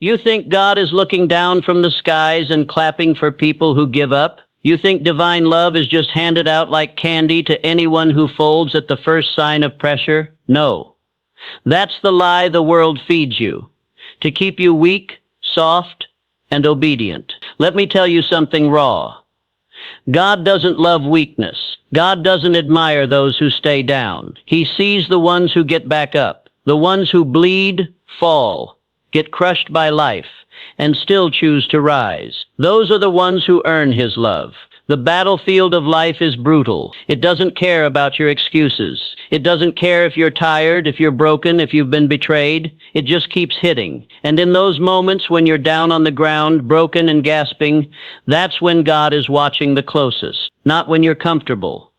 You think God is looking down from the skies and clapping for people who give up? You think divine love is just handed out like candy to anyone who folds at the first sign of pressure? No. That's the lie the world feeds you, to keep you weak, soft, and obedient. Let me tell you something raw. God doesn't love weakness. God doesn't admire those who stay down. He sees the ones who get back up, the ones who bleed, fall, get crushed by life, and still choose to rise. Those are the ones who earn His love. The battlefield of life is brutal. It doesn't care about your excuses. It doesn't care if you're tired, if you're broken, if you've been betrayed. It just keeps hitting. And in those moments when you're down on the ground, broken and gasping, that's when God is watching the closest. Not when you're comfortable.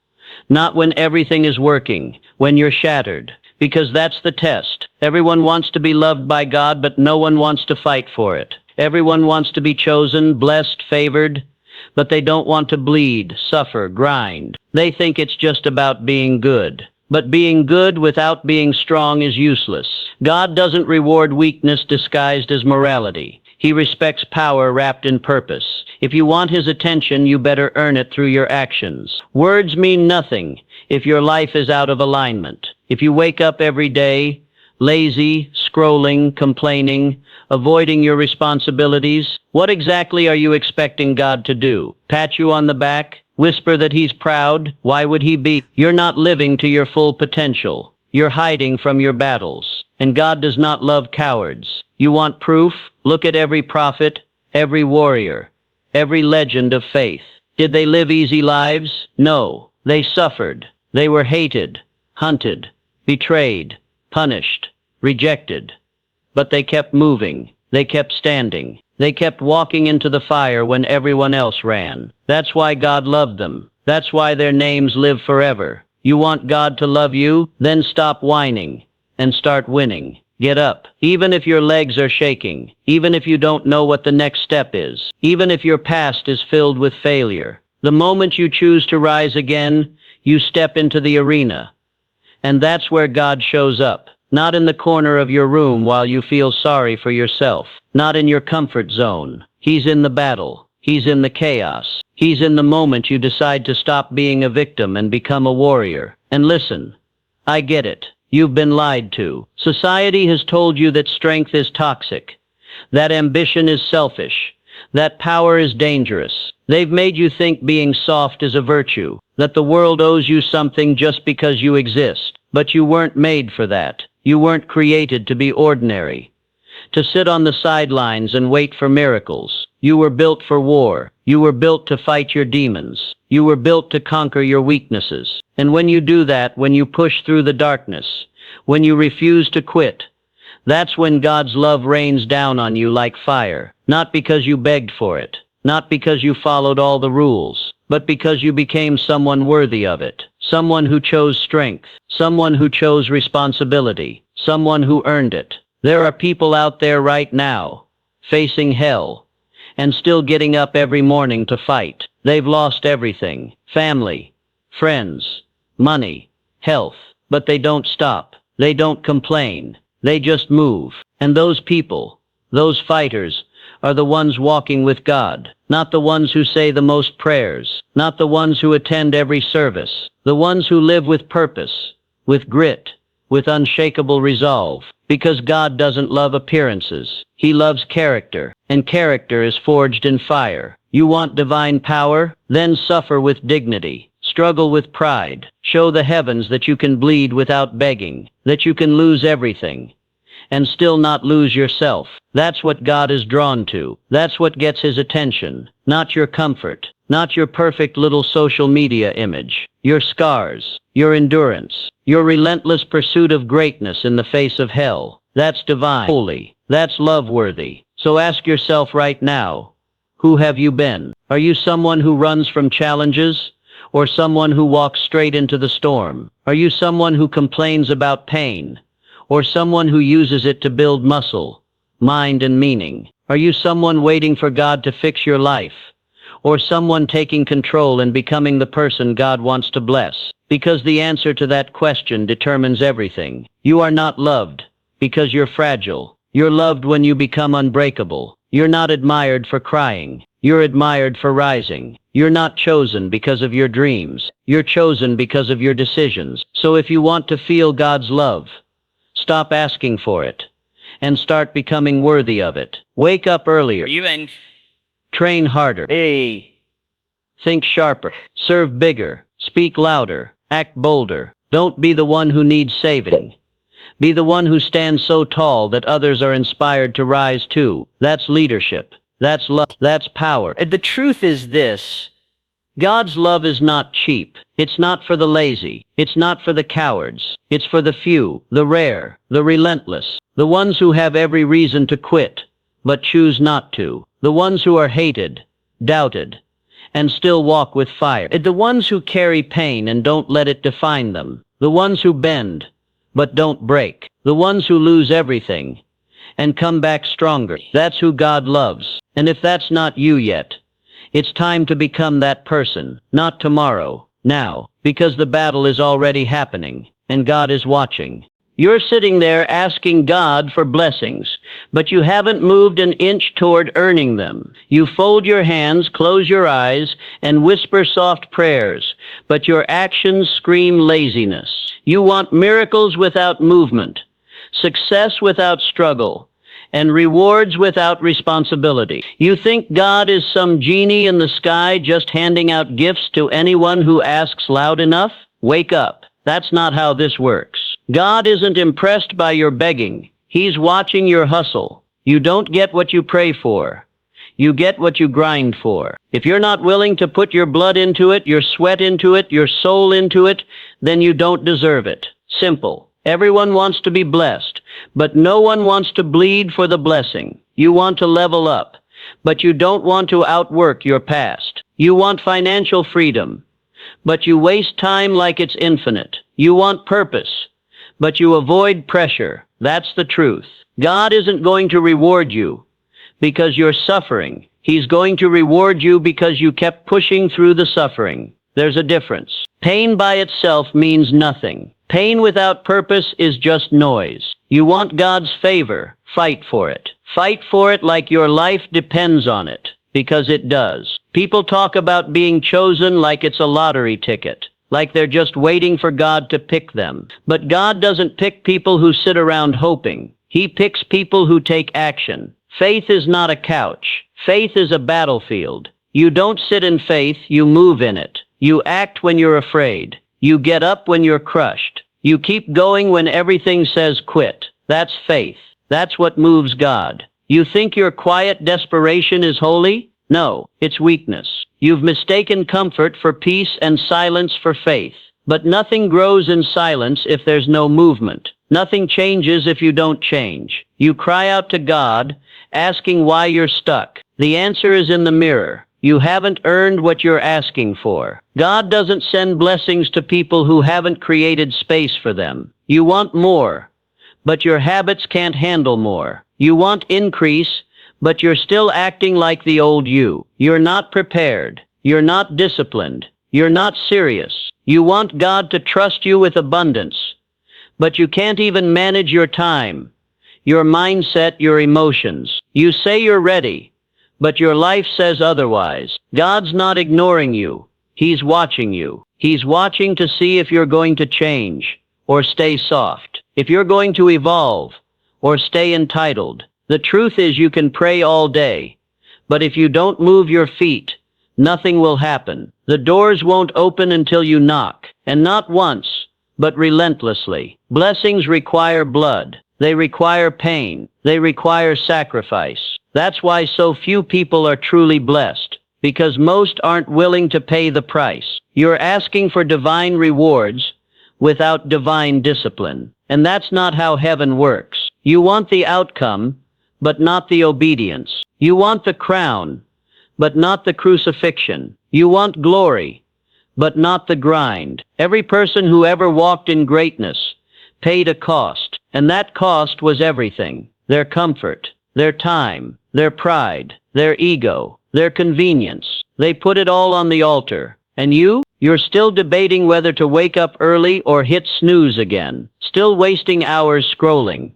Not when everything is working. When you're shattered. Because that's the test. Everyone wants to be loved by God, but no one wants to fight for it. Everyone wants to be chosen, blessed, favored, but they don't want to bleed, suffer, grind. They think it's just about being good. But being good without being strong is useless. God doesn't reward weakness disguised as morality. He respects power wrapped in purpose. If you want His attention, you better earn it through your actions. Words mean nothing if your life is out of alignment. If you wake up every day, lazy, scrolling, complaining, avoiding your responsibilities, what exactly are you expecting God to do? Pat you on the back? Whisper that He's proud? Why would He be? You're not living to your full potential. You're hiding from your battles. And God does not love cowards. You want proof? Look at every prophet, every warrior, every legend of faith. Did they live easy lives? No. They suffered. They were hated, hunted, betrayed, punished, rejected. But they kept moving. They kept standing. They kept walking into the fire when everyone else ran. That's why God loved them. That's why their names live forever. You want God to love you? Then stop whining and start winning. Get up. Even if your legs are shaking. Even if you don't know what the next step is. Even if your past is filled with failure. The moment you choose to rise again, you step into the arena. And that's where God shows up. Not in the corner of your room while you feel sorry for yourself. Not in your comfort zone. He's in the battle. He's in the chaos. He's in the moment you decide to stop being a victim and become a warrior. And listen, I get it. You've been lied to. Society has told you that strength is toxic, that ambition is selfish, that power is dangerous. They've made you think being soft is a virtue, that the world owes you something just because you exist. But you weren't made for that. You weren't created to be ordinary, to sit on the sidelines and wait for miracles. You were built for war. You were built to fight your demons. You were built to conquer your weaknesses. And when you do that, when you push through the darkness, when you refuse to quit, that's when God's love rains down on you like fire. Not because you begged for it, not because you followed all the rules, but because you became someone worthy of it. Someone who chose strength, someone who chose responsibility, someone who earned it. There are people out there right now, facing hell, and still getting up every morning to fight. They've lost everything, family, friends, money, health, but they don't stop. They don't complain. They just move. And those people, those fighters, are the ones walking with God, not the ones who say the most prayers, not the ones who attend every service, the ones who live with purpose, with grit, with unshakable resolve, because God doesn't love appearances. He loves character, and character is forged in fire. You want divine power? Then suffer with dignity. Struggle with pride. Show the heavens that you can bleed without begging, that you can lose everything, and still not lose yourself. That's what God is drawn to. That's what gets His attention. Not your comfort, not your perfect little social media image. Your scars, your endurance, your relentless pursuit of greatness in the face of hell. That's divine, holy, that's love-worthy. So ask yourself right now, who have you been? Are you someone who runs from challenges, or someone who walks straight into the storm? Are you someone who complains about pain, or someone who uses it to build muscle, mind, and meaning? Are you someone waiting for God to fix your life, or someone taking control and becoming the person God wants to bless? Because the answer to that question determines everything. You are not loved because you're fragile. You're loved when you become unbreakable. You're not admired for crying. You're admired for rising. You're not chosen because of your dreams. You're chosen because of your decisions. So if you want to feel God's love, stop asking for it and start becoming worthy of it. Wake up earlier. Even. Train harder. Hey. Think sharper. Serve bigger. Speak louder. Act bolder. Don't be the one who needs saving. Be the one who stands so tall that others are inspired to rise too. That's leadership. That's love. That's power. And the truth is this: God's love is not cheap. It's not for the lazy. It's not for the cowards. It's for the few, the rare, the relentless, the ones who have every reason to quit, but choose not to. The ones who are hated, doubted, and still walk with fire. The ones who carry pain and don't let it define them. The ones who bend, but don't break. The ones who lose everything and come back stronger. That's who God loves. And if that's not you yet, it's time to become that person. Not tomorrow, now, because the battle is already happening, and God is watching. You're sitting there asking God for blessings, but you haven't moved an inch toward earning them. You fold your hands, close your eyes, and whisper soft prayers, but your actions scream laziness. You want miracles without movement, success without struggle, and rewards without responsibility. You think God is some genie in the sky just handing out gifts to anyone who asks loud enough? Wake up. That's not how this works. God isn't impressed by your begging. He's watching your hustle. You don't get what you pray for. You get what you grind for. If you're not willing to put your blood into it, your sweat into it, your soul into it, then you don't deserve it. Simple. Everyone wants to be blessed, but no one wants to bleed for the blessing. You want to level up, but you don't want to outwork your past. You want financial freedom, but you waste time like it's infinite. You want purpose, but you avoid pressure. That's the truth. God isn't going to reward you because you're suffering. He's going to reward you because you kept pushing through the suffering. There's a difference. Pain by itself means nothing. Pain without purpose is just noise. You want God's favor. Fight for it. Fight for it like your life depends on it, because it does. People talk about being chosen like it's a lottery ticket, like they're just waiting for God to pick them. But God doesn't pick people who sit around hoping. He picks people who take action. Faith is not a couch. Faith is a battlefield. You don't sit in faith, you move in it. You act when you're afraid. You get up when you're crushed. You keep going when everything says quit. That's faith. That's what moves God. You think your quiet desperation is holy? No, it's weakness. You've mistaken comfort for peace and silence for faith. But nothing grows in silence if there's no movement. Nothing changes if you don't change. You cry out to God, asking why you're stuck. The answer is in the mirror. You haven't earned what you're asking for. God doesn't send blessings to people who haven't created space for them. You want more, but your habits can't handle more. You want increase, but you're still acting like the old you. You're not prepared. You're not disciplined. You're not serious. You want God to trust you with abundance, but you can't even manage your time, your mindset, your emotions. You say you're ready, but your life says otherwise. God's not ignoring you. He's watching you. He's watching to see if you're going to change or stay soft, if you're going to evolve or stay entitled. The truth is you can pray all day, but if you don't move your feet, nothing will happen. The doors won't open until you knock, and not once, but relentlessly. Blessings require blood. They require pain. They require sacrifice. That's why so few people are truly blessed, because most aren't willing to pay the price. You're asking for divine rewards without divine discipline, and that's not how heaven works. You want the outcome, but not the obedience. You want the crown, but not the crucifixion. You want glory, but not the grind. Every person who ever walked in greatness paid a cost, and that cost was everything. Their comfort, their time, their pride, their ego, their convenience. They put it all on the altar. And you're still debating whether to wake up early or hit snooze again. Still wasting hours scrolling,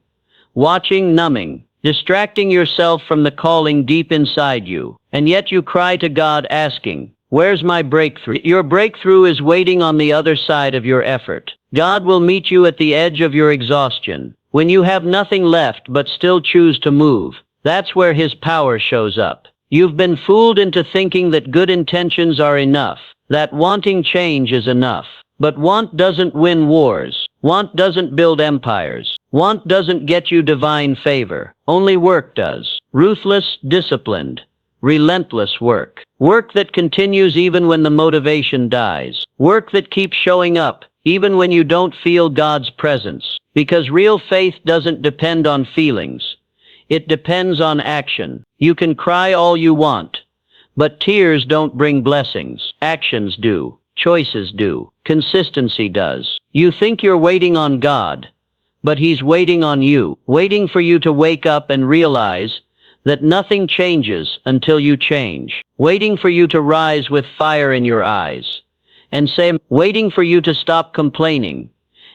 watching, numbing. distracting yourself from the calling deep inside you. And yet you cry to God asking, "Where's my breakthrough?" Your breakthrough is waiting on the other side of your effort. God will meet you at the edge of your exhaustion. When you have nothing left but still choose to move, that's where His power shows up. You've been fooled into thinking that good intentions are enough, that wanting change is enough. But want doesn't win wars. Want doesn't build empires. Want doesn't get you divine favor. Only work does. Ruthless, disciplined, relentless work. Work that continues even when the motivation dies. Work that keeps showing up even when you don't feel God's presence. Because real faith doesn't depend on feelings. It depends on action. You can cry all you want, but tears don't bring blessings. Actions do. Choices do. Consistency does. You think you're waiting on God, but He's waiting on you, waiting for you to wake up and realize that nothing changes until you change, waiting for you to rise with fire in your eyes, and say, waiting for you to stop complaining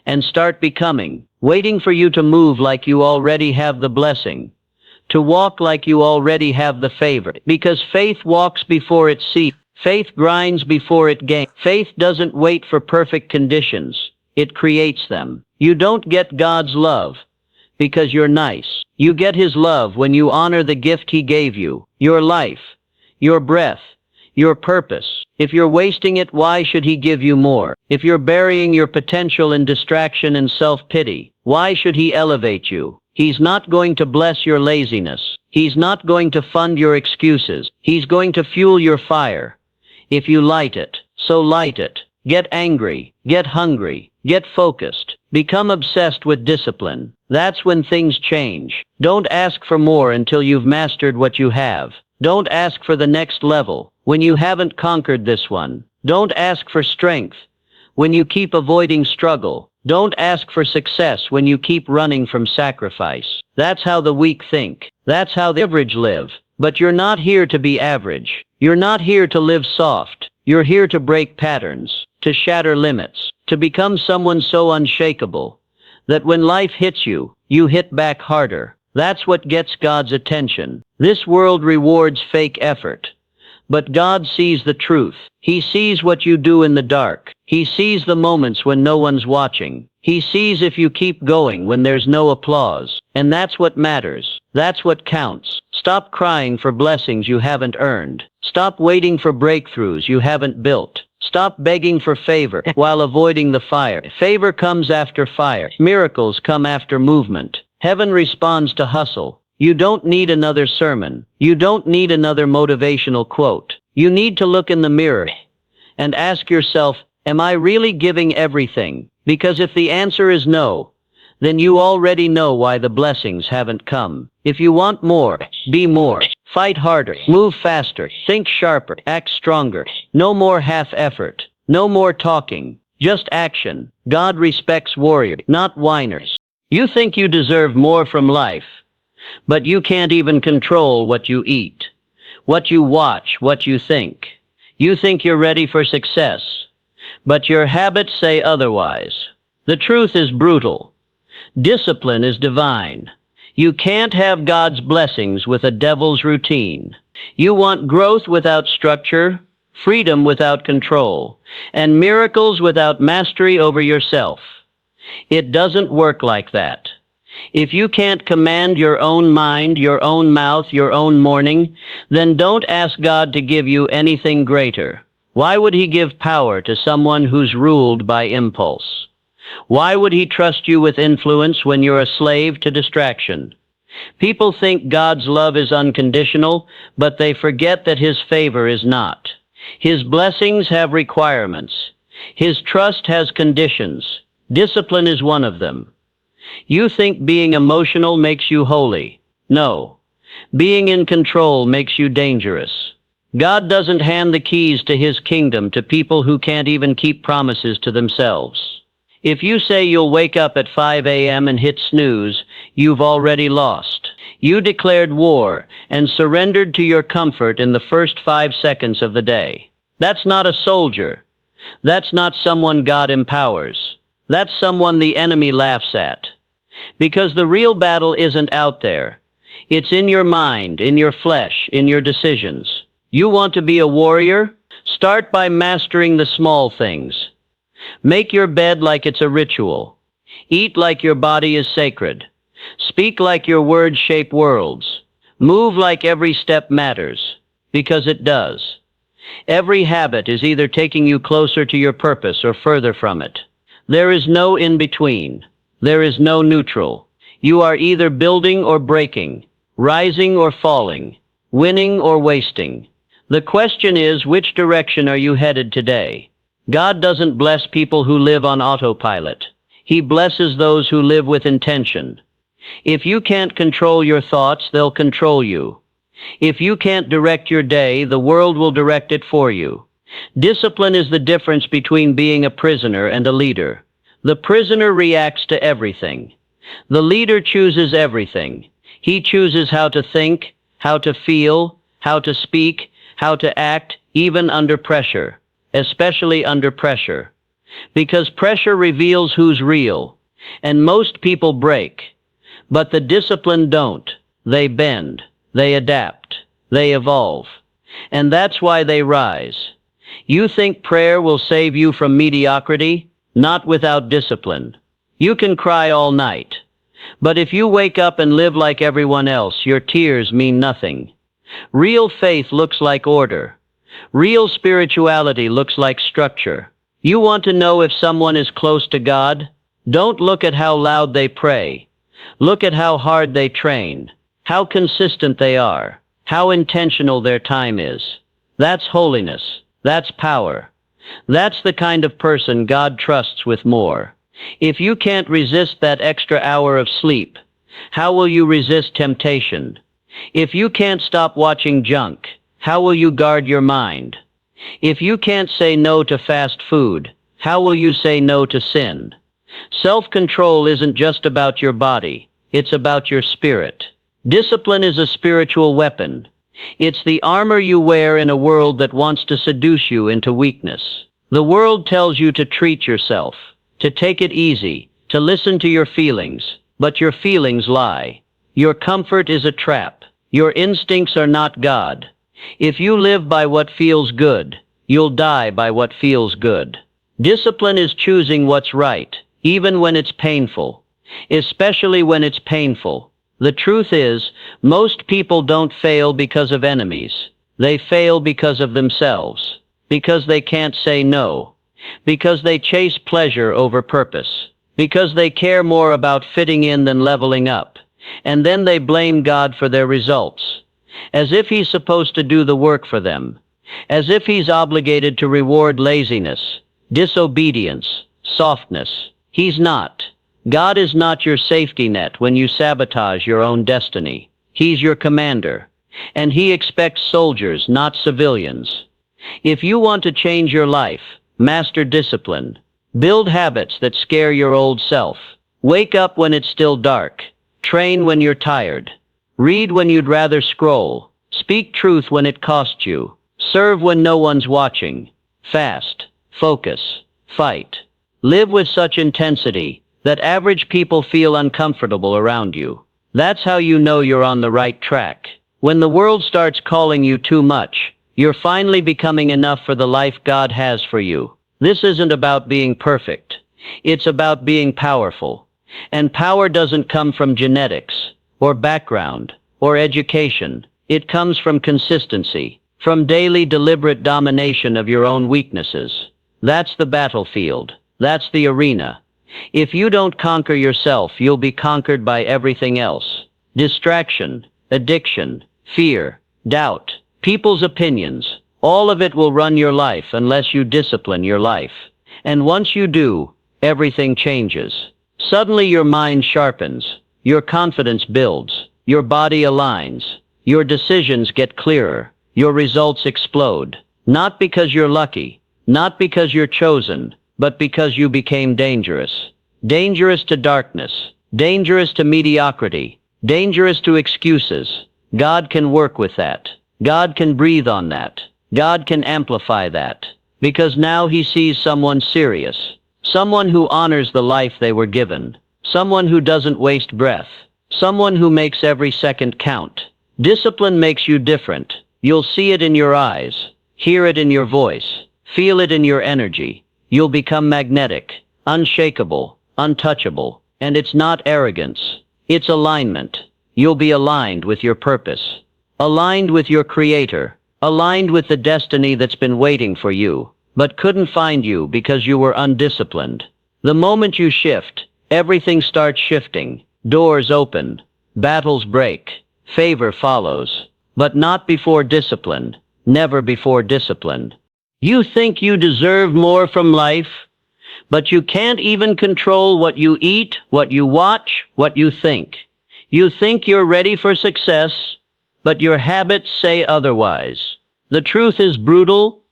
and start becoming, waiting for you to move like you already have the blessing, to walk like you already have the favor. Because faith walks before it sees. Faith grinds before it gains. Faith doesn't wait for perfect conditions. It creates them. You don't get God's love because you're nice. You get His love when you honor the gift He gave you, your life, your breath, your purpose. If you're wasting it, why should He give you more? If you're burying your potential in distraction and self-pity, why should He elevate you? He's not going to bless your laziness. He's not going to fund your excuses. He's going to fuel your fire. If you light it, so light it. Get angry, get hungry, get focused. Become obsessed with discipline. That's when things change. Don't ask for more until you've mastered what you have. Don't ask for the next level when you haven't conquered this one. Don't ask for strength when you keep avoiding struggle. Don't ask for success when you keep running from sacrifice. That's how the weak think. That's how the average live. But you're not here to be average. You're not here to live soft. You're here to break patterns, to shatter limits, to become someone so unshakable that when life hits you, you hit back harder. That's what gets God's attention. This world rewards fake effort, but God sees the truth. He sees what you do in the dark. He sees the moments when no one's watching. He sees if you keep going when there's no applause. And that's what matters. That's what counts. Stop crying for blessings you haven't earned. Stop waiting for breakthroughs you haven't built. Stop begging for favor while avoiding the fire. Favor comes after fire. Miracles come after movement. Heaven responds to hustle. You don't need another sermon. You don't need another motivational quote. You need to look in the mirror and ask yourself, am I really giving everything? Because if the answer is no, then you already know why the blessings haven't come. If you want more, be more. Fight harder. Move faster. Think sharper. Act stronger. No more half effort. No more talking. Just action. God respects warriors, not whiners. You think you deserve more from life, but you can't even control what you eat, what you watch, what you think. You think you're ready for success, but your habits say otherwise. The truth is brutal. Discipline is divine. You can't have God's blessings with a devil's routine. You want growth without structure, freedom without control, and miracles without mastery over yourself. It doesn't work like that. If you can't command your own mind, your own mouth, your own morning, then don't ask God to give you anything greater. Why would He give power to someone who's ruled by impulse? Why would He trust you with influence when you're a slave to distraction? People think God's love is unconditional, but they forget that His favor is not. His blessings have requirements. His trust has conditions. Discipline is one of them. You think being emotional makes you holy. No. Being in control makes you dangerous. God doesn't hand the keys to His kingdom to people who can't even keep promises to themselves. If you say you'll wake up at 5 a.m. and hit snooze, you've already lost. You declared war and surrendered to your comfort in the first 5 seconds of the day. That's not a soldier. That's not someone God empowers. That's someone the enemy laughs at. Because the real battle isn't out there. It's in your mind, in your flesh, in your decisions. You want to be a warrior? Start by mastering the small things. Make your bed like it's a ritual. Eat like your body is sacred. Speak like your words shape worlds. Move like every step matters, because it does. Every habit is either taking you closer to your purpose or further from it. There is no in-between. There is no neutral. You are either building or breaking, rising or falling, winning or wasting. The question is, which direction are you headed today? God doesn't bless people who live on autopilot. He blesses those who live with intention. If you can't control your thoughts, they'll control you. If you can't direct your day, the world will direct it for you. Discipline is the difference between being a prisoner and a leader. The prisoner reacts to everything. The leader chooses everything. He chooses how to think, how to feel, how to speak, how to act, even under pressure, especially under pressure. Because pressure reveals who's real, and most people break. But the disciplined don't. They bend, they adapt, they evolve. And that's why they rise. You think prayer will save you from mediocrity? Not without discipline. You can cry all night. But if you wake up and live like everyone else, your tears mean nothing. Real faith looks like order. Real spirituality looks like structure. You want to know if someone is close to God? Don't look at how loud they pray. Look at how hard they train, how consistent they are, how intentional their time is. That's holiness. That's power. That's the kind of person God trusts with more. If you can't resist that extra hour of sleep, how will you resist temptation? If you can't stop watching junk, how will you guard your mind? If you can't say no to fast food, how will you say no to sin? Self-control isn't just about your body, it's about your spirit. Discipline is a spiritual weapon. It's the armor you wear in a world that wants to seduce you into weakness. The world tells you to treat yourself, to take it easy, to listen to your feelings, but your feelings lie. Your comfort is a trap. Your instincts are not God. If you live by what feels good, you'll die by what feels good. Discipline is choosing what's right, even when it's painful. Especially when it's painful. The truth is, most people don't fail because of enemies. They fail because of themselves. Because they can't say no. Because they chase pleasure over purpose. Because they care more about fitting in than leveling up. And then they blame God for their results. As if He's supposed to do the work for them. As if He's obligated to reward laziness, disobedience, softness. He's not. God is not your safety net when you sabotage your own destiny. He's your commander. And He expects soldiers, not civilians. If you want to change your life, master discipline. Build habits that scare your old self. Wake up when it's still dark. Train when you're tired. Read when you'd rather scroll. Speak truth when it costs you. Serve when no one's watching. Fast. Focus. Fight. Live with such intensity that average people feel uncomfortable around you. That's how you know you're on the right track. When the world starts calling you too much, you're finally becoming enough for the life God has for you. This isn't about being perfect. It's about being powerful. And power doesn't come from genetics, or background, or education. It comes from consistency, from daily deliberate domination of your own weaknesses. That's the battlefield. That's the arena. If you don't conquer yourself, you'll be conquered by everything else. Distraction, addiction, fear, doubt, people's opinions. All of it will run your life unless you discipline your life. And once you do, everything changes. Suddenly your mind sharpens, your confidence builds, your body aligns, your decisions get clearer, your results explode. Not because you're lucky, not because you're chosen, but because you became dangerous. Dangerous to darkness, dangerous to mediocrity, dangerous to excuses. God can work with that. God can breathe on that. God can amplify that. Because now He sees someone serious. Someone who honors the life they were given. Someone who doesn't waste breath. Someone who makes every second count. Discipline makes you different. You'll see it in your eyes, hear it in your voice, feel it in your energy. You'll become magnetic, unshakable, untouchable. And it's not arrogance. It's alignment. You'll be aligned with your purpose, aligned with your Creator, aligned with the destiny that's been waiting for you, but couldn't find you because you were undisciplined. The moment you shift, everything starts shifting. Doors open, battles break, favor follows, but not before discipline, never before disciplined. You think you deserve more from life, but you can't even control what you eat, what you watch, what you think. You think you're ready for success, but your habits say otherwise. The truth is brutal.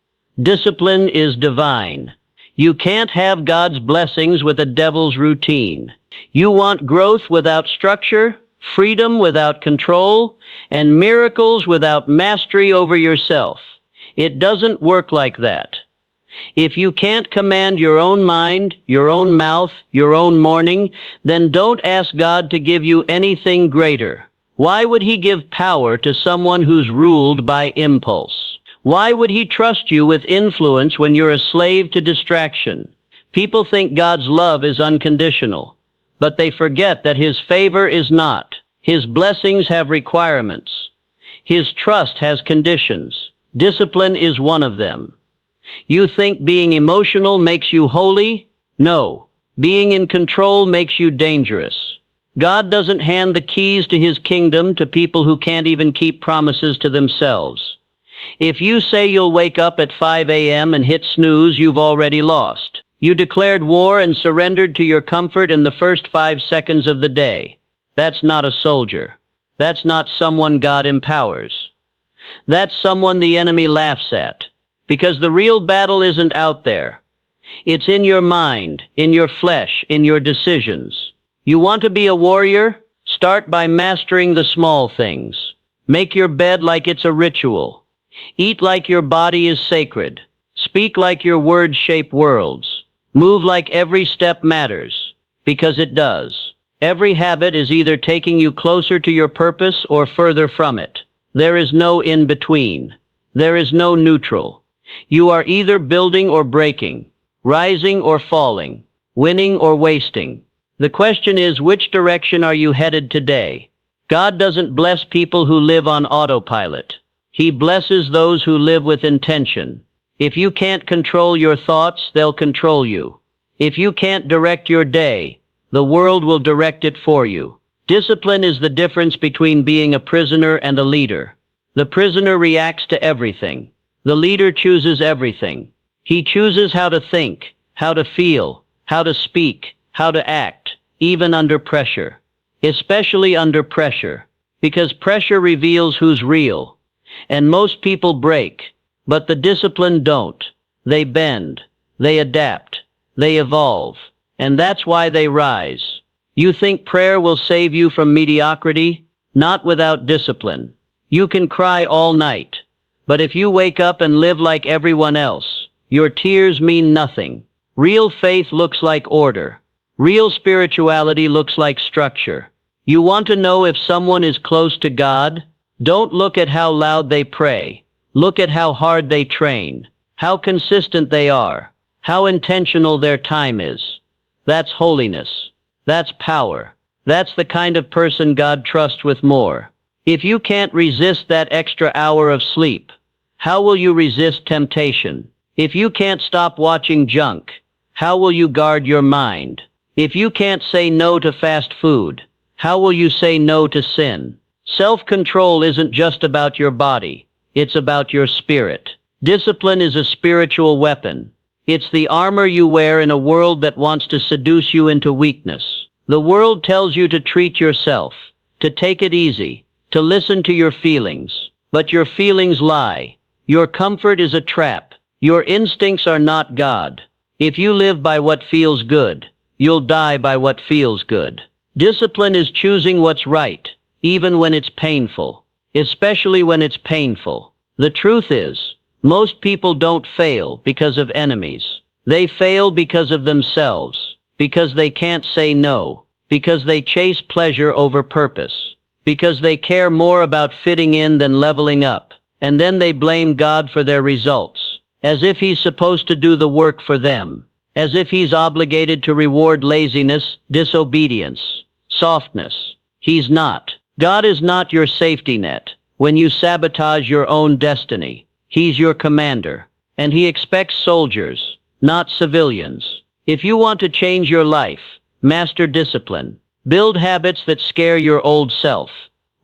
Discipline is divine. You can't have God's blessings with a devil's routine. You want growth without structure, freedom without control, and miracles without mastery over yourself. It doesn't work like that. If you can't command your own mind, your own mouth, your own morning, then don't ask God to give you anything greater. Why would He give power to someone who's ruled by impulse? Why would He trust you with influence when you're a slave to distraction? People think God's love is unconditional, but they forget that His favor is not. His blessings have requirements. His trust has conditions. Discipline is one of them. You think being emotional makes you holy? No. Being in control makes you dangerous. God doesn't hand the keys to His kingdom to people who can't even keep promises to themselves. If you say you'll wake up at 5 a.m. and hit snooze, you've already lost. You declared war and surrendered to your comfort in the first 5 seconds of the day. That's not a soldier. That's not someone God empowers. That's someone the enemy laughs at. Because the real battle isn't out there. It's in your mind, in your flesh, in your decisions. You want to be a warrior? Start by mastering the small things. Make your bed like it's a ritual. Eat like your body is sacred. Speak like your words shape worlds. Move like every step matters. Because it does. Every habit is either taking you closer to your purpose or further from it. There is no in-between. There is no neutral. You are either building or breaking, rising or falling, winning or wasting. The question is, which direction are you headed today? God doesn't bless people who live on autopilot. He blesses those who live with intention. If you can't control your thoughts, they'll control you. If you can't direct your day, the world will direct it for you. Discipline is the difference between being a prisoner and a leader. The prisoner reacts to everything. The leader chooses everything. He chooses how to think, how to feel, how to speak, how to act, even under pressure. Especially under pressure, because pressure reveals who's real. And most people break, but the disciplined don't. They bend, they adapt, they evolve, and that's why they rise. You think prayer will save you from mediocrity? Not without discipline. You can cry all night, but if you wake up and live like everyone else, your tears mean nothing. Real faith looks like order. Real spirituality looks like structure. You want to know if someone is close to God? Don't look at how loud they pray. Look at how hard they train, how consistent they are, how intentional their time is. That's holiness. That's power. That's the kind of person God trusts with more. If you can't resist that extra hour of sleep, how will you resist temptation? If you can't stop watching junk, how will you guard your mind? If you can't say no to fast food, how will you say no to sin? Self-control isn't just about your body. It's about your spirit. Discipline is a spiritual weapon. It's the armor you wear in a world that wants to seduce you into weakness. The world tells you to treat yourself, to take it easy, to listen to your feelings. But your feelings lie. Your comfort is a trap. Your instincts are not God. If you live by what feels good, you'll die by what feels good. Discipline is choosing what's right, even when it's painful. Especially when it's painful. The truth is, most people don't fail because of enemies. They fail because of themselves, because they can't say no, Because they chase pleasure over purpose. Because they care more about fitting in than leveling up. And then they blame God for their results, as if He's supposed to do the work for them, as if He's obligated to reward laziness, disobedience, softness. He's not. God is not your safety net when you sabotage your own destiny. He's your commander, and He expects soldiers, not civilians. If you want to change your life, master discipline. Build habits that scare your old self.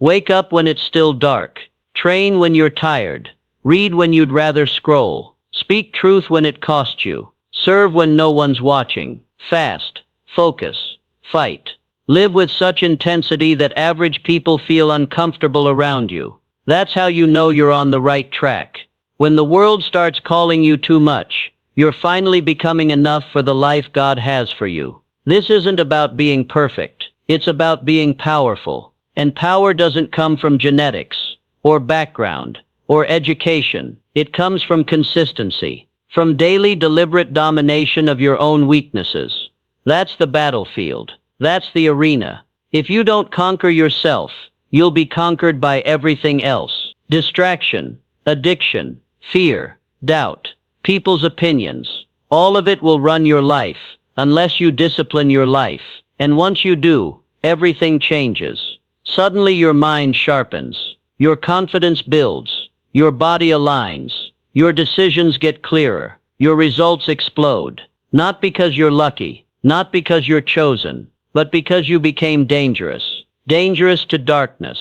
Wake up when it's still dark. Train when you're tired. Read when you'd rather scroll. Speak truth when it costs you. Serve when no one's watching. Fast. Focus. Fight. Live with such intensity that average people feel uncomfortable around you. That's how you know you're on the right track. When the world starts calling you too much, you're finally becoming enough for the life God has for you. This isn't about being perfect. It's about being powerful. And power doesn't come from genetics, or background, or education. It comes from consistency, from daily deliberate domination of your own weaknesses. That's the battlefield. That's the arena. If you don't conquer yourself, you'll be conquered by everything else. Distraction, addiction, fear, doubt, people's opinions. All of it will run your life, unless you discipline your life. And once you do, everything changes. Suddenly your mind sharpens. Your confidence builds. Your body aligns. Your decisions get clearer. Your results explode. Not because you're lucky, not because you're chosen, but because you became dangerous. Dangerous to darkness.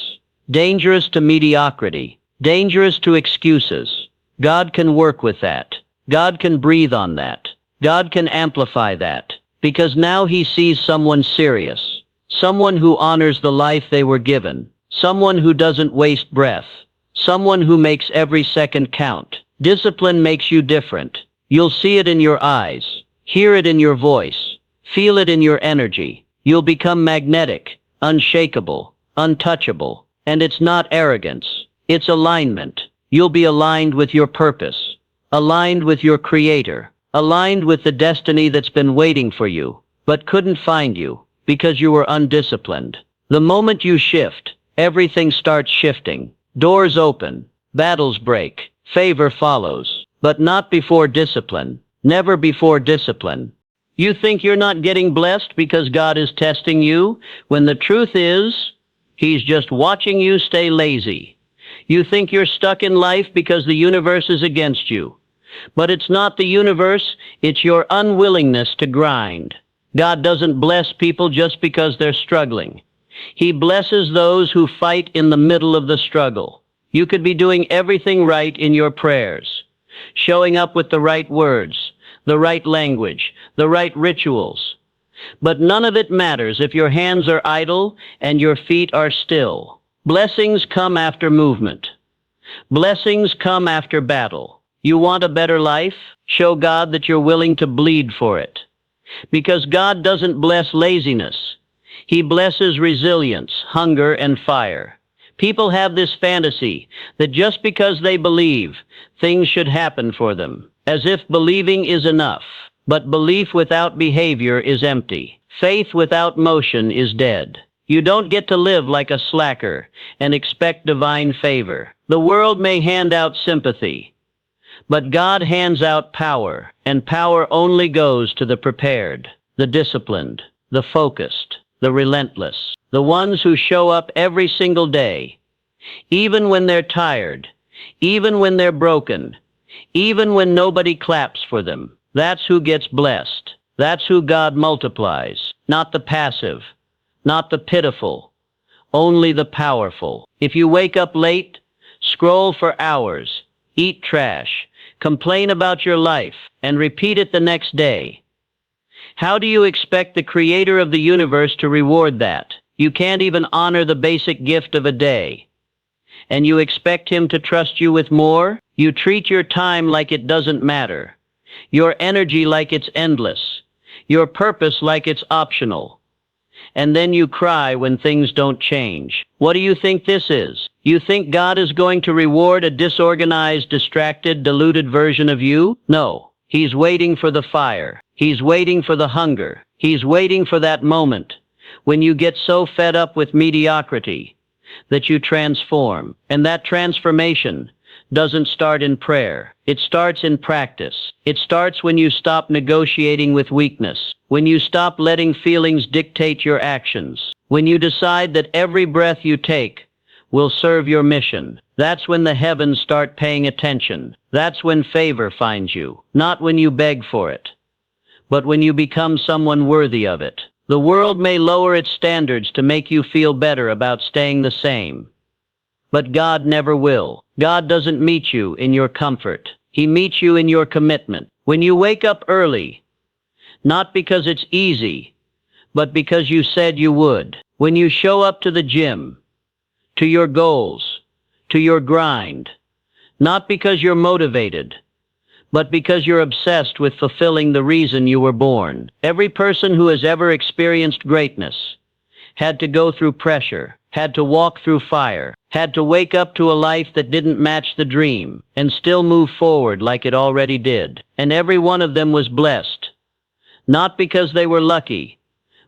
Dangerous to mediocrity. Dangerous to excuses. God can work with that. God can breathe on that. God can amplify that. Because now He sees someone serious. Someone who honors the life they were given. Someone who doesn't waste breath. Someone who makes every second count. Discipline makes you different. You'll see it in your eyes. Hear it in your voice. Feel it in your energy. You'll become magnetic, unshakable, untouchable. And it's not arrogance. It's alignment. You'll be aligned with your purpose. Aligned with your Creator. Aligned with the destiny that's been waiting for you, but couldn't find you, because you were undisciplined. The moment you shift, everything starts shifting. Doors open. Battles break. Favor follows. But not before discipline. Never before discipline. You think you're not getting blessed because God is testing you, when the truth is, He's just watching you stay lazy. You think you're stuck in life because the universe is against you. But it's not the universe, it's your unwillingness to grind. God doesn't bless people just because they're struggling. He blesses those who fight in the middle of the struggle. You could be doing everything right in your prayers, showing up with the right words, the right language, the right rituals. But none of it matters if your hands are idle and your feet are still. Blessings come after movement. Blessings come after battle. You want a better life? Show God that you're willing to bleed for it. Because God doesn't bless laziness. He blesses resilience, hunger, and fire. People have this fantasy that just because they believe, things should happen for them, as if believing is enough. But belief without behavior is empty. Faith without motion is dead. You don't get to live like a slacker and expect divine favor. The world may hand out sympathy, but God hands out power, and power only goes to the prepared, the disciplined, the focused, the relentless, the ones who show up every single day, even when they're tired, even when they're broken, even when nobody claps for them. That's who gets blessed. That's who God multiplies, not the passive, not the pitiful, only the powerful. If you wake up late, scroll for hours, eat trash, complain about your life, and repeat it the next day, how do you expect the Creator of the universe to reward that? You can't even honor the basic gift of a day. And you expect Him to trust you with more? You treat your time like it doesn't matter, your energy like it's endless, your purpose like it's optional. And then you cry when things don't change. What do you think this is? You think God is going to reward a disorganized, distracted, deluded version of you? No. He's waiting for the fire. He's waiting for the hunger. He's waiting for that moment When you get so fed up with mediocrity that you transform. And that transformation doesn't start in prayer. It starts in practice. It starts when you stop negotiating with weakness, when you stop letting feelings dictate your actions, when you decide that every breath you take will serve your mission. That's when the heavens start paying attention. That's when favor finds you, not when you beg for it, but when you become someone worthy of it. The world may lower its standards to make you feel better about staying the same, but God never will. God doesn't meet you in your comfort. He meets you in your commitment. When you wake up early, not because it's easy, but because you said you would. When you show up to the gym, to your goals, to your grind, not because you're motivated, but because you're obsessed with fulfilling the reason you were born. Every person who has ever experienced greatness had to go through pressure, had to walk through fire, had to wake up to a life that didn't match the dream, and still move forward like it already did. And every one of them was blessed, not because they were lucky,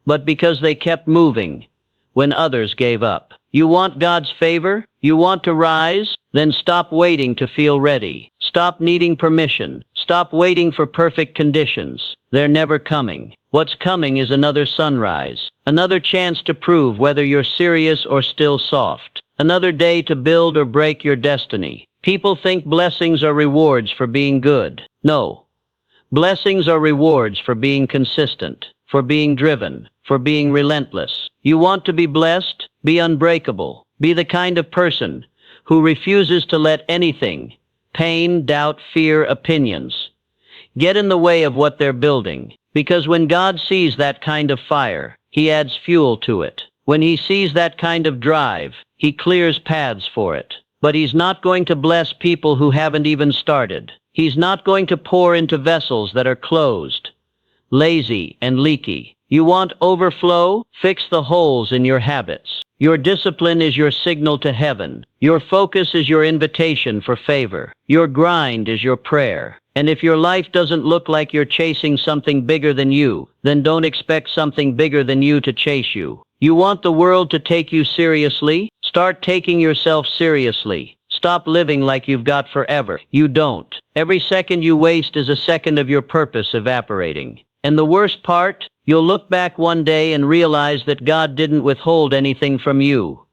but because they kept moving when others gave up. You want God's favor? You want to rise? Then stop waiting to feel ready. Stop needing permission. Stop waiting for perfect conditions. They're never coming. What's coming is another sunrise, another chance to prove whether you're serious or still soft, another day to build or break your destiny. People think blessings are rewards for being good. No. Blessings are rewards for being consistent, for being driven, for being relentless. You want to be blessed? Be unbreakable. Be the kind of person who refuses to let anything, pain, doubt, fear, opinions, get in the way of what they're building. Because when God sees that kind of fire, He adds fuel to it. When He sees that kind of drive, He clears paths for it. But He's not going to bless people who haven't even started. He's not going to pour into vessels that are closed, lazy, and leaky. You want overflow? Fix the holes in your habits. Your discipline is your signal to heaven. Your focus is your invitation for favor. Your grind is your prayer. And if your life doesn't look like you're chasing something bigger than you, then don't expect something bigger than you to chase you. You want the world to take you seriously? Start taking yourself seriously. Stop living like you've got forever. You don't. Every second you waste is a second of your purpose evaporating. And the worst part? You'll look back one day and realize that God didn't withhold anything from you.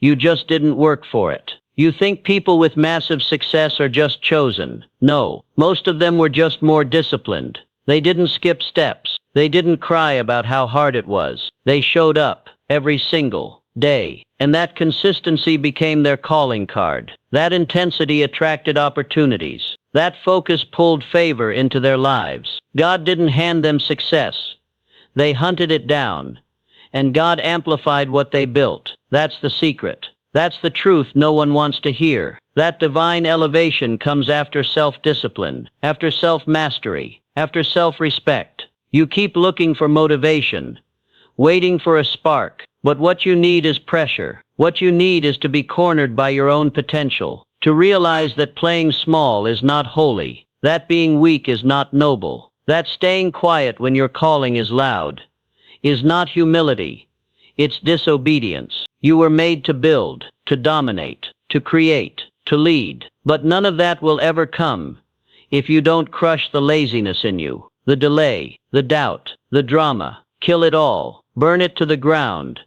You just didn't work for it. You think people with massive success are just chosen. No, most of them were just more disciplined. They didn't skip steps. They didn't cry about how hard it was. They showed up every single day. And that consistency became their calling card. That intensity attracted opportunities. That focus pulled favor into their lives. God didn't hand them success. They hunted it down, and God amplified what they built. That's the secret. That's the truth no one wants to hear. That divine elevation comes after self-discipline, after self-mastery, after self-respect. You keep looking for motivation, waiting for a spark, but what you need is pressure. What you need is to be cornered by your own potential, to realize that playing small is not holy, that being weak is not noble, that staying quiet when your calling is loud is not humility, it's disobedience. You were made to build, to dominate, to create, to lead, but none of that will ever come if you don't crush the laziness in you, the delay, the doubt, the drama. Kill it all, burn it to the ground,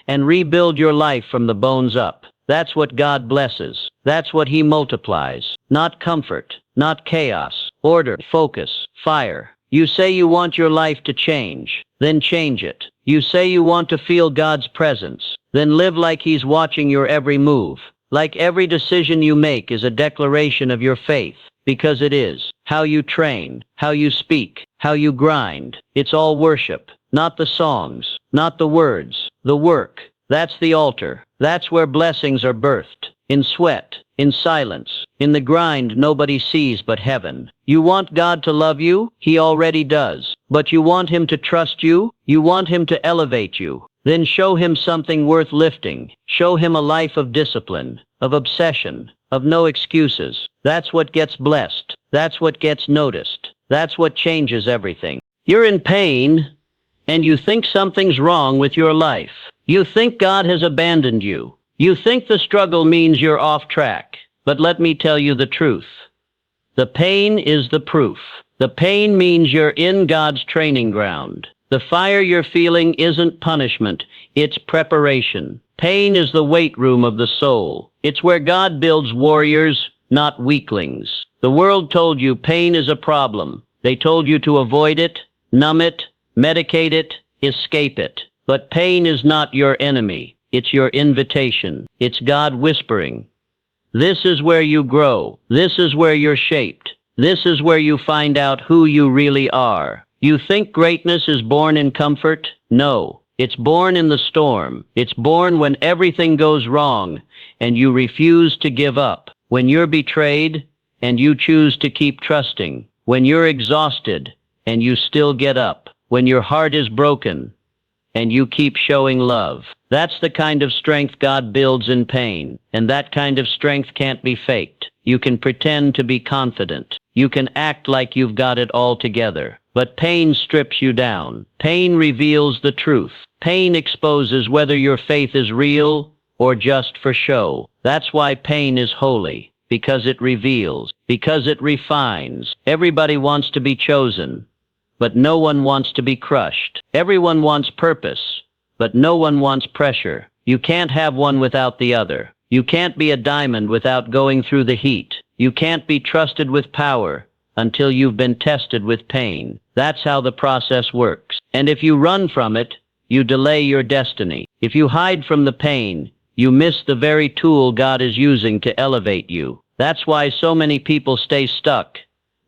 and rebuild your life from the bones up. That's what God blesses. That's what He multiplies. Not comfort, not chaos. Order, focus, fire. You say you want your life to change, then change it. You say you want to feel God's presence, then live like He's watching your every move. Like every decision you make is a declaration of your faith, because it is. How you train, how you speak, how you grind. It's all worship. Not the songs, not the words, the work. That's the altar. That's where blessings are birthed. In sweat, in silence, in the grind nobody sees but heaven. You want God to love you? He already does. But you want Him to trust you? You want Him to elevate you? Then show Him something worth lifting. Show Him a life of discipline, of obsession, of no excuses. That's what gets blessed. That's what gets noticed. That's what changes everything. You're in pain. And you think something's wrong with your life. You think God has abandoned you. You think the struggle means you're off track. But let me tell you the truth. The pain is the proof. The pain means you're in God's training ground. The fire you're feeling isn't punishment, it's preparation. Pain is the weight room of the soul. It's where God builds warriors, not weaklings. The world told you pain is a problem. They told you to avoid it, numb it, medicate it, escape it. But pain is not your enemy. It's your invitation. It's God whispering. This is where you grow. This is where you're shaped. This is where you find out who you really are. You think greatness is born in comfort? No. It's born in the storm. It's born when everything goes wrong and you refuse to give up. When you're betrayed and you choose to keep trusting. When you're exhausted and you still get up. When your heart is broken and you keep showing love. That's the kind of strength God builds in pain. And that kind of strength can't be faked. You can pretend to be confident. You can act like you've got it all together. But pain strips you down. Pain reveals the truth. Pain exposes whether your faith is real or just for show. That's why pain is holy. Because it reveals. Because it refines. Everybody wants to be chosen. But no one wants to be crushed. Everyone wants purpose. But no one wants pressure. You can't have one without the other. You can't be a diamond without going through the heat. You can't be trusted with power until you've been tested with pain. That's how the process works. And if you run from it, you delay your destiny. If you hide from the pain, you miss the very tool God is using to elevate you. That's why so many people stay stuck.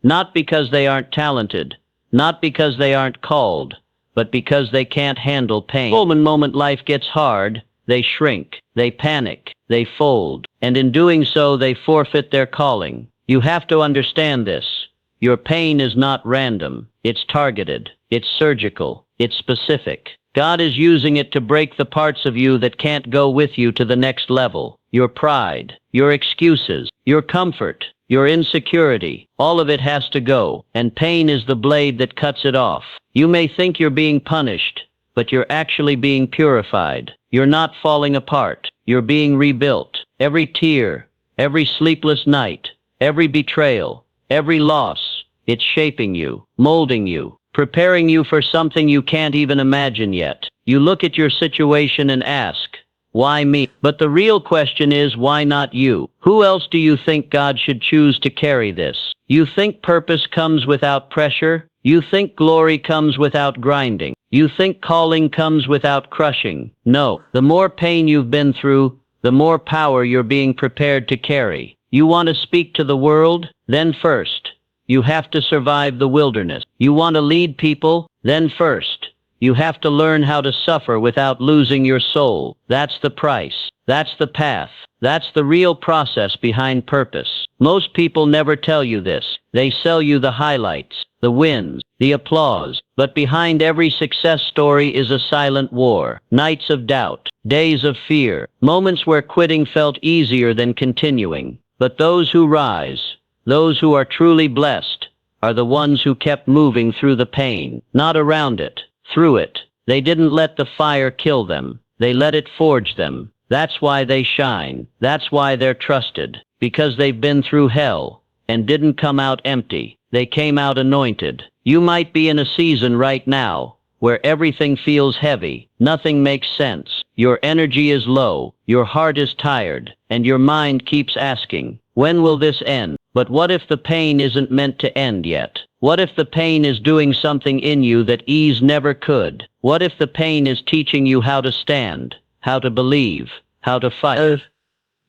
Not because they aren't talented, not because they aren't called, but because they can't handle pain. The moment life gets hard, they shrink, they panic, they fold, and in doing so they forfeit their calling. You have to understand this. Your pain is not random. It's targeted. It's surgical. It's specific. God is using it to break the parts of you that can't go with you to the next level. Your pride, your excuses, your comfort, your insecurity, all of it has to go, and pain is the blade that cuts it off. You may think you're being punished, but you're actually being purified. You're not falling apart. You're being rebuilt. Every tear, every sleepless night, every betrayal, every loss, it's shaping you, molding you, preparing you for something you can't even imagine yet. You look at your situation and ask, why me? But the real question is, why not you? Who else do you think God should choose to carry this? You think purpose comes without pressure? You think glory comes without grinding? You think calling comes without crushing? No. The more pain you've been through, the more power you're being prepared to carry. You want to speak to the world? Then first, you have to survive the wilderness. You want to lead people? Then first, you have to learn how to suffer without losing your soul. That's the price. That's the path. That's the real process behind purpose. Most people never tell you this. They sell you the highlights, the wins, the applause. But behind every success story is a silent war. Nights of doubt, days of fear, moments where quitting felt easier than continuing. But those who rise, those who are truly blessed, are the ones who kept moving through the pain, not around it, through it. They didn't let the fire kill them. They let it forge them. That's why they shine. That's why they're trusted. Because they've been through hell and didn't come out empty. They came out anointed. You might be in a season right now where everything feels heavy. Nothing makes sense. Your energy is low. Your heart is tired. And your mind keeps asking, when will this end? But what if the pain isn't meant to end yet? What if the pain is doing something in you that ease never could? What if the pain is teaching you how to stand, how to believe, how to fight?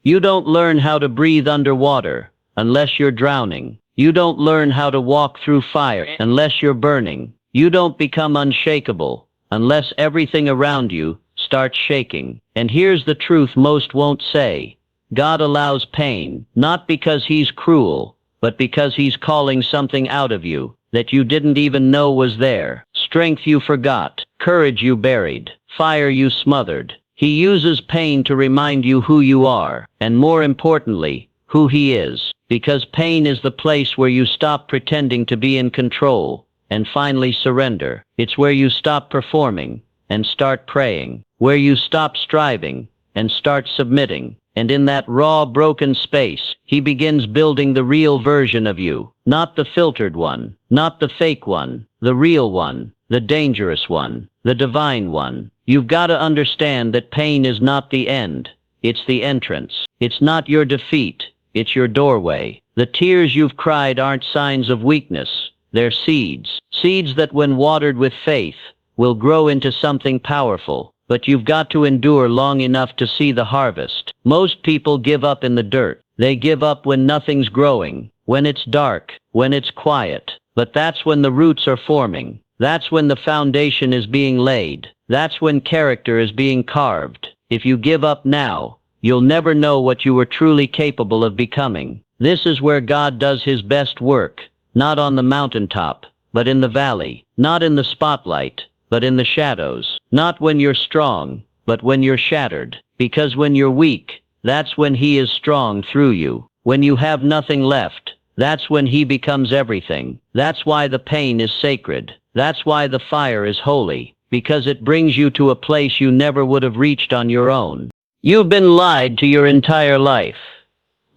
You don't learn how to breathe underwater unless you're drowning. You don't learn how to walk through fire unless you're burning. You don't become unshakable unless everything around you starts shaking. And here's the truth most won't say. God allows pain, not because he's cruel, but because he's calling something out of you that you didn't even know was there. Strength you forgot, courage you buried, fire you smothered. He uses pain to remind you who you are, and more importantly, who he is. Because pain is the place where you stop pretending to be in control and finally surrender. It's where you stop performing and start praying, where you stop striving and start submitting. And in that raw, broken space, he begins building the real version of you, not the filtered one, not the fake one, the real one, the dangerous one, the divine one. You've got to understand that pain is not the end. It's the entrance. It's not your defeat. It's your doorway. The tears you've cried aren't signs of weakness. They're seeds. Seeds that, when watered with faith, will grow into something powerful. But you've got to endure long enough to see the harvest. Most people give up in the dirt. They give up when nothing's growing, when it's dark, when it's quiet. But that's when the roots are forming. That's when the foundation is being laid. That's when character is being carved. If you give up now, you'll never know what you were truly capable of becoming. This is where God does his best work, not on the mountaintop, but in the valley, not in the spotlight, but in the shadows, not when you're strong, but when you're shattered. Because when you're weak, that's when he is strong through you. When you have nothing left, that's when he becomes everything. That's why the pain is sacred. That's why the fire is holy, because it brings you to a place you never would have reached on your own. You've been lied to your entire life.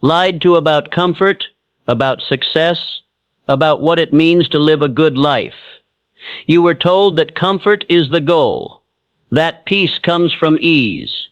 Lied to about comfort, about success, about what it means to live a good life. You were told that comfort is the goal, that peace comes from ease,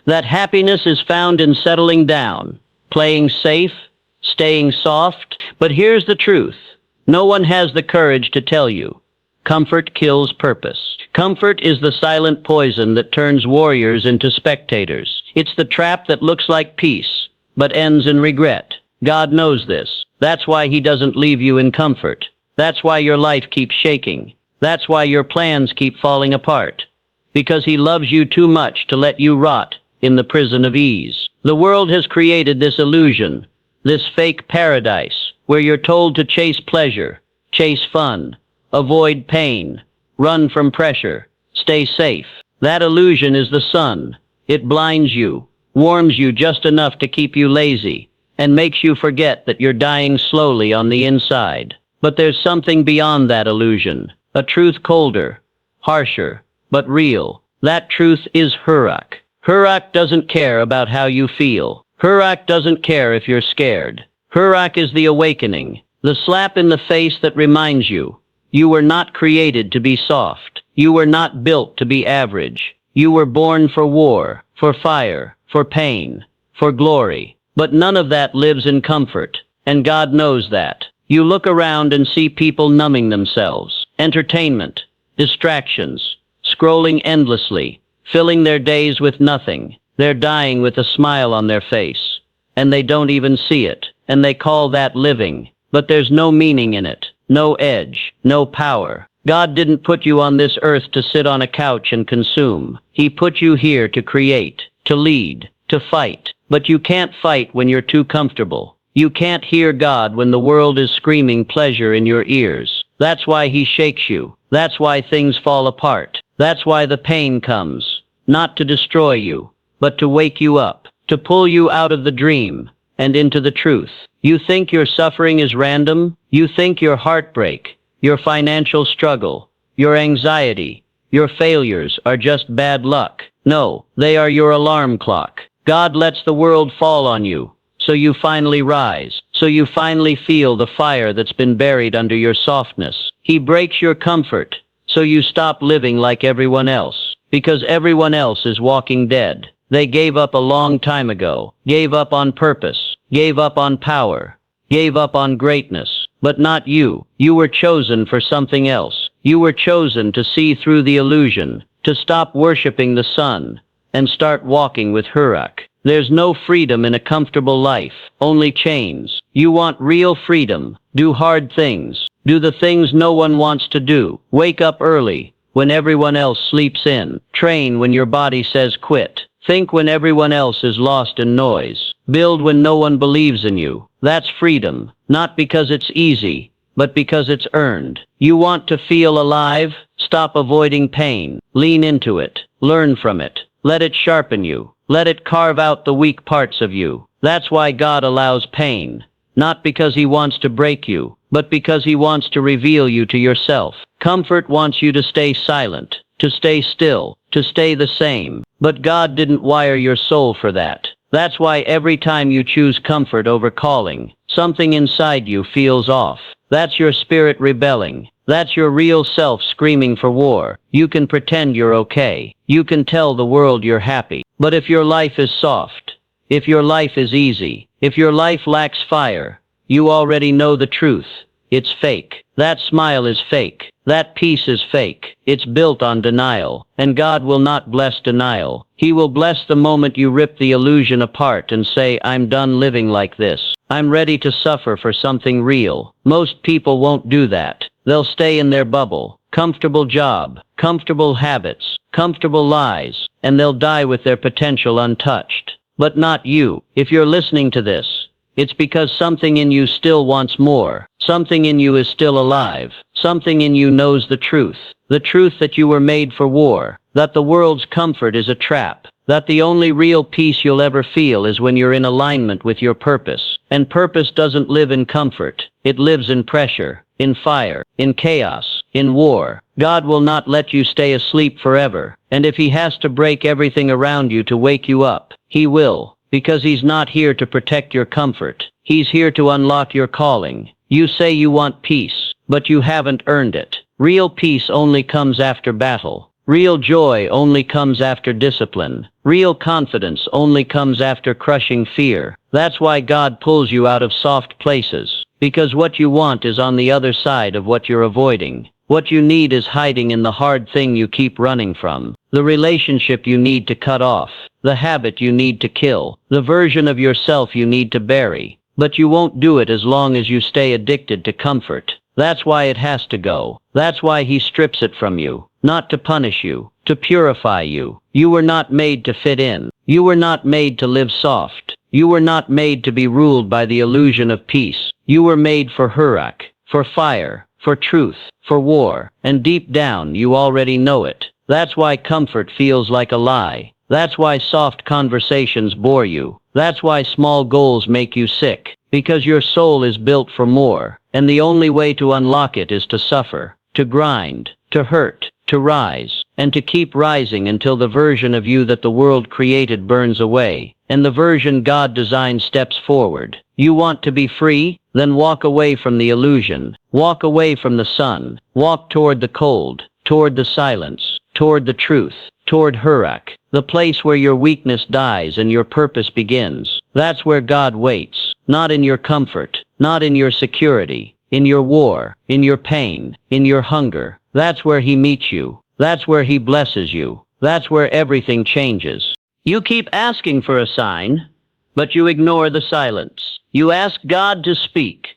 that happiness is found in settling down, playing safe, staying soft. But here's the truth. No one has the courage to tell you. Comfort kills purpose. Comfort is the silent poison that turns warriors into spectators. It's the trap that looks like peace, but ends in regret. God knows this. That's why he doesn't leave you in comfort. That's why your life keeps shaking. That's why your plans keep falling apart. Because he loves you too much to let you rot in the prison of ease. The world has created this illusion, this fake paradise, where you're told to chase pleasure, chase fun, avoid pain, run from pressure, stay safe. That illusion is the sun. It blinds you, warms you just enough to keep you lazy, and makes you forget that you're dying slowly on the inside. But there's something beyond that illusion, a truth colder, harsher, but real. That truth is Hurak. Hurak doesn't care about how you feel. Hurak doesn't care if you're scared. Hurak is the awakening, the slap in the face that reminds you, you were not created to be soft. You were not built to be average. You were born for war, for fire, for pain, for glory. But none of that lives in comfort, and God knows that. You look around and see people numbing themselves. Entertainment, distractions, scrolling endlessly, filling their days with nothing. They're dying with a smile on their face, and they don't even see it, and they call that living. But there's no meaning in it, no edge, no power. God didn't put you on this earth to sit on a couch and consume. He put you here to create, to lead, to fight. But you can't fight when you're too comfortable. You can't hear God when the world is screaming pleasure in your ears. That's why he shakes you. That's why things fall apart. That's why the pain comes. Not to destroy you, but to wake you up, to pull you out of the dream and into the truth. You think your suffering is random? You think your heartbreak, your financial struggle, your anxiety, your failures are just bad luck. No, they are your alarm clock. God lets the world fall on you, so you finally rise, so you finally feel the fire that's been buried under your softness. He breaks your comfort, so you stop living like everyone else, because everyone else is walking dead. They gave up a long time ago, gave up on purpose, gave up on power, gave up on greatness. But not you. You were chosen for something else. You were chosen to see through the illusion, to stop worshiping the sun, and start walking with Hurak. There's no freedom in a comfortable life, only chains. You want real freedom. Do hard things. Do the things no one wants to do. Wake up early, when everyone else sleeps in. Train when your body says quit. Think when everyone else is lost in noise. Build when no one believes in you. That's freedom, not because it's easy, but because it's earned. You want to feel alive? Stop avoiding pain. Lean into it. Learn from it. Let it sharpen you. Let it carve out the weak parts of you. That's why God allows pain. Not because he wants to break you, but because he wants to reveal you to yourself. Comfort wants you to stay silent, to stay still, to stay the same. But God didn't wire your soul for that. That's why every time you choose comfort over calling, something inside you feels off. That's your spirit rebelling. That's your real self screaming for war. You can pretend you're okay. You can tell the world you're happy. But if your life is soft, if your life is easy, if your life lacks fire, you already know the truth. It's fake. That smile is fake. That peace is fake. It's built on denial. And God will not bless denial. He will bless the moment you rip the illusion apart and say, I'm done living like this. I'm ready to suffer for something real. Most people won't do that. They'll stay in their bubble, comfortable job, comfortable habits, comfortable lies, and they'll die with their potential untouched. But not you. If you're listening to this, it's because something in you still wants more. Something in you is still alive. Something in you knows the truth. The truth that you were made for war. That the world's comfort is a trap. That the only real peace you'll ever feel is when you're in alignment with your purpose. And purpose doesn't live in comfort. It lives in pressure, in fire, in chaos, in war. God will not let you stay asleep forever. And if he has to break everything around you to wake you up, he will. Because he's not here to protect your comfort. He's here to unlock your calling. You say you want peace, but you haven't earned it. Real peace only comes after battle. Real joy only comes after discipline. Real confidence only comes after crushing fear. That's why God pulls you out of soft places. Because what you want is on the other side of what you're avoiding. What you need is hiding in the hard thing you keep running from. The relationship you need to cut off. The habit you need to kill. The version of yourself you need to bury. But you won't do it as long as you stay addicted to comfort. That's why it has to go. That's why he strips it from you. Not to punish you. To purify you. You were not made to fit in. You were not made to live soft. You were not made to be ruled by the illusion of peace. You were made for Hurak. For fire. For truth. For war. And deep down you already know it. That's why comfort feels like a lie. That's why soft conversations bore you. That's why small goals make you sick. Because your soul is built for more. And the only way to unlock it is to suffer. To grind. To hurt. To rise. And to keep rising until the version of you that the world created burns away. And the version God designed steps forward. You want to be free? Then walk away from the illusion. Walk away from the sun. Walk toward the cold. Toward the silence. Toward the truth. Toward Hurak. The place where your weakness dies and your purpose begins. That's where God waits. Not in your comfort. Not in your security. In your war. In your pain. In your hunger. That's where he meets you. That's where he blesses you. That's where everything changes. You keep asking for a sign, but you ignore the silence. You ask God to speak,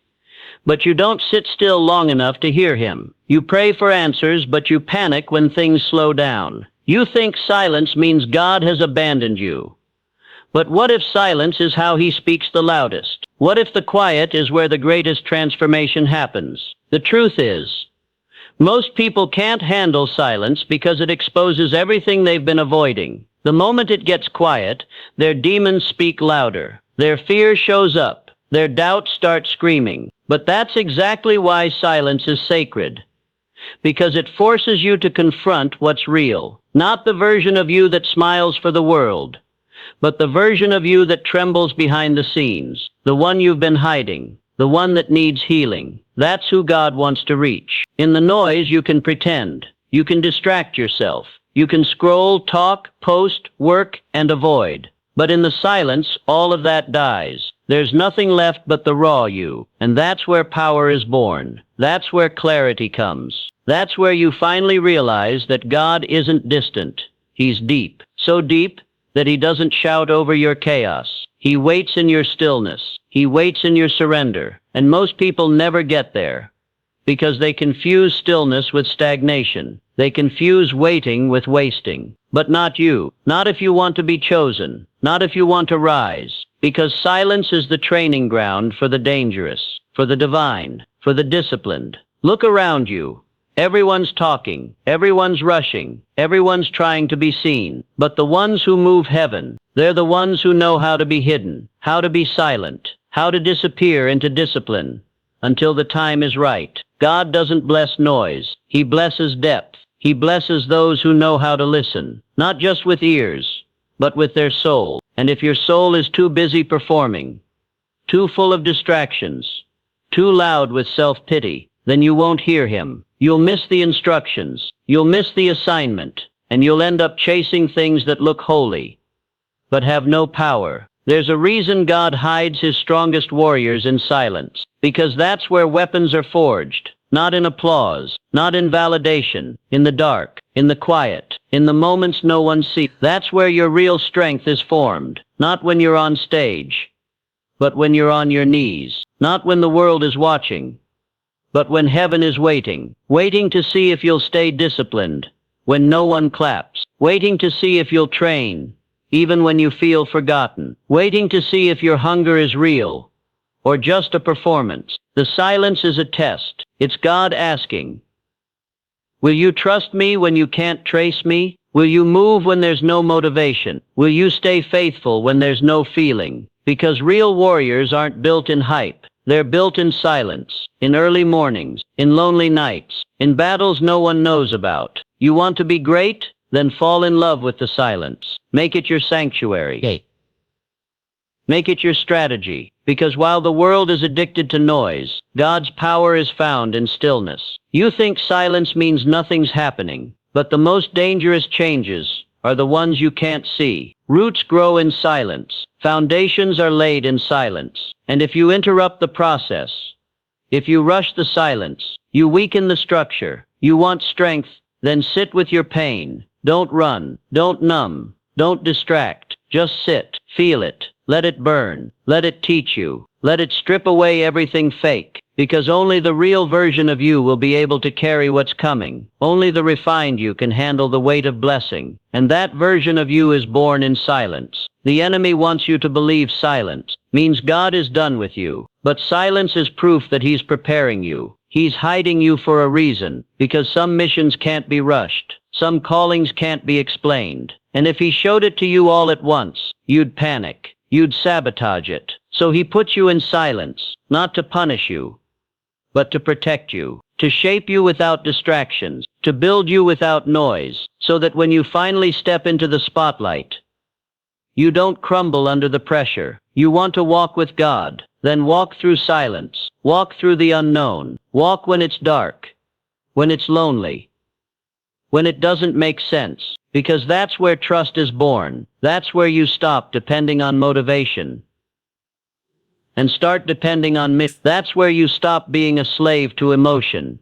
but you don't sit still long enough to hear him. You pray for answers, but you panic when things slow down. You think silence means God has abandoned you. But what if silence is how he speaks the loudest? What if the quiet is where the greatest transformation happens? The truth is, most people can't handle silence because it exposes everything they've been avoiding. The moment it gets quiet, their demons speak louder. Their fear shows up. Their doubts start screaming. But that's exactly why silence is sacred. Because it forces you to confront what's real. Not the version of you that smiles for the world, but the version of you that trembles behind the scenes. The one you've been hiding. The one that needs healing. That's who God wants to reach. In the noise, you can pretend. You can distract yourself. You can scroll, talk, post, work, and avoid. But in the silence, all of that dies. There's nothing left but the raw you. And that's where power is born. That's where clarity comes. That's where you finally realize that God isn't distant. He's deep. So deep that he doesn't shout over your chaos. He waits in your stillness. He waits in your surrender. And most people never get there because they confuse stillness with stagnation. They confuse waiting with wasting. But not you. Not if you want to be chosen. Not if you want to rise. Because silence is the training ground for the dangerous, for the divine, for the disciplined. Look around you. Everyone's talking. Everyone's rushing. Everyone's trying to be seen. But the ones who move heaven, they're the ones who know how to be hidden, how to be silent, how to disappear into discipline, until the time is right. God doesn't bless noise. He blesses depth. He blesses those who know how to listen, not just with ears, but with their soul. And if your soul is too busy performing, too full of distractions, too loud with self-pity, then you won't hear him. You'll miss the instructions. You'll miss the assignment. And you'll end up chasing things that look holy, but have no power. There's a reason God hides his strongest warriors in silence, because that's where weapons are forged. Not in applause, not in validation, in the dark, in the quiet, in the moments no one sees. That's where your real strength is formed, not when you're on stage, but when you're on your knees, not when the world is watching, but when heaven is waiting, waiting to see if you'll stay disciplined, when no one claps, waiting to see if you'll train, even when you feel forgotten, waiting to see if your hunger is real, or just a performance. The silence is a test. It's God asking, will you trust me when you can't trace me? Will you move when there's no motivation? Will you stay faithful when there's no feeling? Because real warriors aren't built in hype. They're built in silence, in early mornings, in lonely nights, in battles no one knows about. You want to be great? Then fall in love with the silence. Make it your sanctuary. Make it your strategy, because while the world is addicted to noise, God's power is found in stillness. You think silence means nothing's happening, but the most dangerous changes are the ones you can't see. Roots grow in silence. Foundations are laid in silence. And if you interrupt the process, if you rush the silence, you weaken the structure. You want strength, then sit with your pain. Don't run, don't numb, don't distract. Just sit, feel it, let it burn, let it teach you, let it strip away everything fake, because only the real version of you will be able to carry what's coming. Only the refined you can handle the weight of blessing, and that version of you is born in silence. The enemy wants you to believe silence means God is done with you, but silence is proof that he's preparing you. He's hiding you for a reason, because some missions can't be rushed, some callings can't be explained. And if he showed it to you all at once, you'd panic, you'd sabotage it. So he puts you in silence, not to punish you, but to protect you, to shape you without distractions, to build you without noise, so that when you finally step into the spotlight, you don't crumble under the pressure. You want to walk with God, then walk through silence, walk through the unknown, walk when it's dark, when it's lonely, when it doesn't make sense, because that's where trust is born. That's where you stop depending on motivation and start depending on myth. That's where you stop being a slave to emotion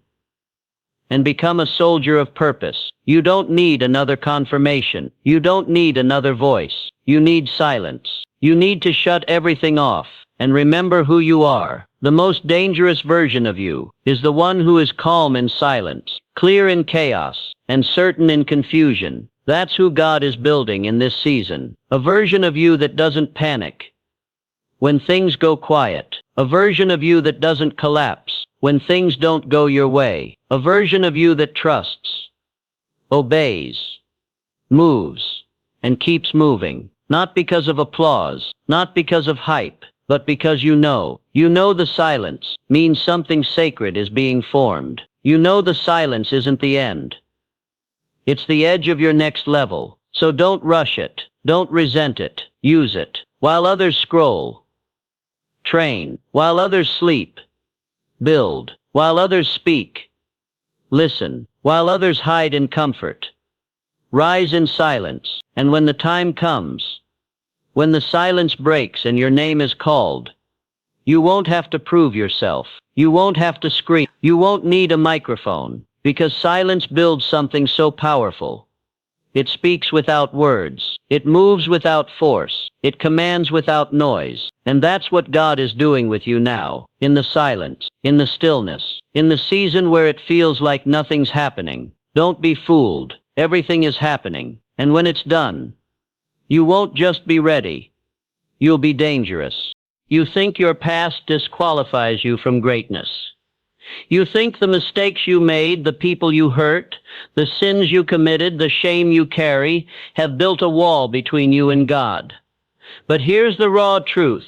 and become a soldier of purpose. You don't need another confirmation. You don't need another voice. You need silence. You need to shut everything off and remember who you are. The most dangerous version of you is the one who is calm in silence, clear in chaos, and certain in confusion. That's who God is building in this season. A version of you that doesn't panic when things go quiet. A version of you that doesn't collapse when things don't go your way. A version of you that trusts, obeys, moves, and keeps moving. Not because of applause, not because of hype, but because you know the silence means something sacred is being formed. You know the silence isn't the end. It's the edge of your next level. So don't rush it. Don't resent it. Use it. While others scroll, train. While others sleep, build. While others speak, listen. While others hide in comfort, rise in silence. And when the time comes, when the silence breaks and your name is called, you won't have to prove yourself. You won't have to scream. You won't need a microphone, because silence builds something so powerful. It speaks without words. It moves without force. It commands without noise. And that's what God is doing with you now, in the silence, in the stillness, in the season where it feels like nothing's happening. Don't be fooled. Everything is happening. And when it's done, you won't just be ready. You'll be dangerous. You think your past disqualifies you from greatness. You think the mistakes you made, the people you hurt, the sins you committed, the shame you carry, have built a wall between you and God. But here's the raw truth.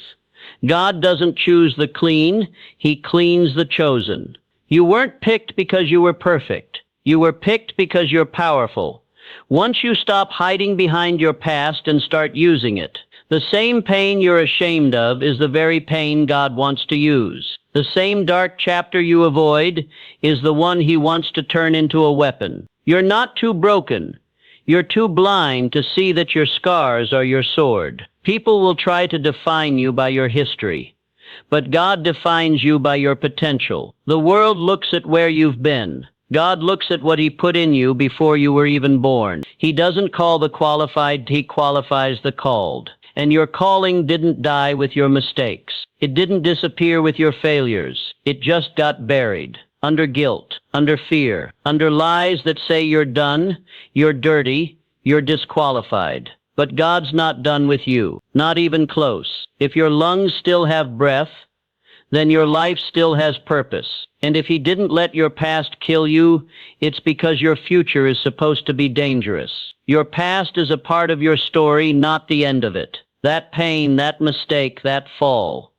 God doesn't choose the clean, He cleans the chosen. You weren't picked because you were perfect. You were picked because you're powerful. Once you stop hiding behind your past and start using it, the same pain you're ashamed of is the very pain God wants to use. The same dark chapter you avoid is the one He wants to turn into a weapon. You're not too broken. You're too blind to see that your scars are your sword. People will try to define you by your history, but God defines you by your potential. The world looks at where you've been. God looks at what He put in you before you were even born. He doesn't call the qualified, He qualifies the called. And your calling didn't die with your mistakes. It didn't disappear with your failures. It just got buried. Under guilt, under fear, under lies that say you're done, you're dirty, you're disqualified. But God's not done with you, not even close. If your lungs still have breath, then your life still has purpose. And if He didn't let your past kill you, it's because your future is supposed to be dangerous. Your past is a part of your story, not the end of it. That pain, that mistake, that fall.